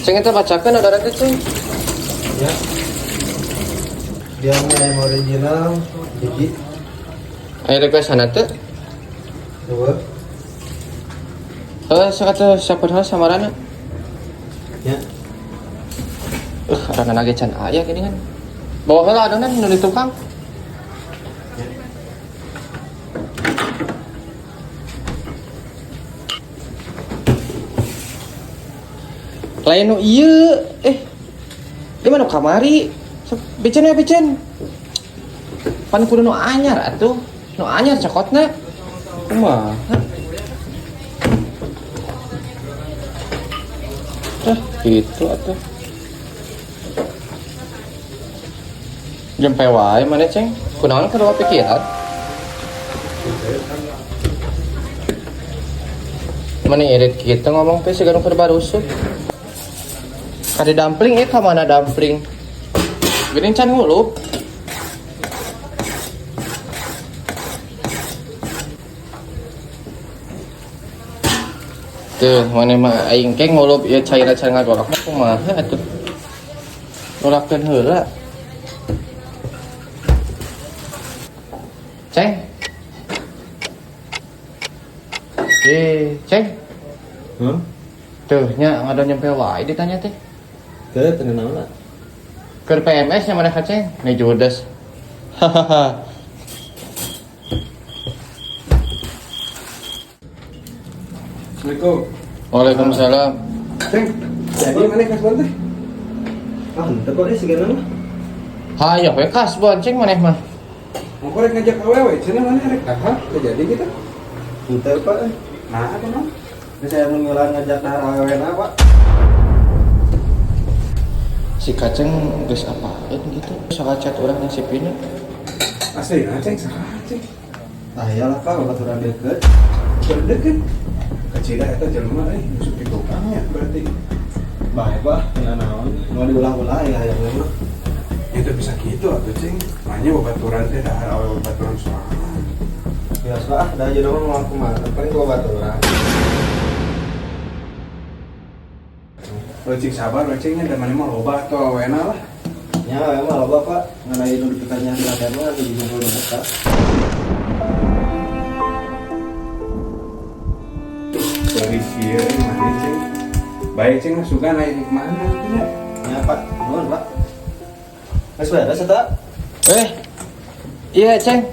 Ceng itu bacakan ada nanti ceng. Ya. Dia yang original, Diki. Ayo request sana tuh. Coba. Sekata siapa hal samarana. Ya. Ada lagi can ayah gini kan. Bawa heula adonan nu di tukang. Lain nu ieu di mana kamari? Bicen ya bicen. Pan kudu nu anyar atuh. Nu anyar cokotna. Kumaha? Gitu atuh. Jempe wae mana ceng? Kunaon kedua pikiran? Mana irit kita ngomong teh segala keur barusuk. Kade dumpling ka mana dumpling? Geuning can ngulup. Tuh, mana mah aing ke ngulup ieu cairan can ngagolak mah kumaha atuh. Golakkeun heula. Ceng. Ceng. Tuh, nya ada nyampe wae ditanya teh. Teu teu naon lah. Keur PMS nya mana ka Ceng? Nih Judes. Hahaha. Assalamualaikum. Waalaikumsalam. Ceng, jadi mana kasbon teh? Ah, henteu kok sigana mah. Hayo we kasbon Ceng maneh mah. Mau korek ngajak awewe, cenah mana rek kakak, teu jadi kita. Henteu Pak. Nah, apa mah? Saya mengulang ngajak dahar awewe na, Pak. Si Kaceng geus apaan gitu. Sakacat urang nasibina. Asli, Ceng, saha Ceng? Ah, iyalah Pak, baturan deket. Deket. Kecil eta jelema musuk di tukangnya berarti. Bae Pak, naon? Mau diulah-ulah ya hayang mah. Itu bisa gitu atuh Ceng. Makanya babaturan teh dahar awewe babaturan sorangan. Biasa ah, da aja dong mau kemana? Paling babaturan. Cing sabar, cingnya dan mana mau loba atau awena lah. Ya, emang loba Pak. Ngalai dulu pertanyaan belakang mah di jumlah dekat. Dari via ini mana cing? Baik cing suka naik di mana? Ya Pak, nuhun Pak. Mas beres eta? Iya Ceng.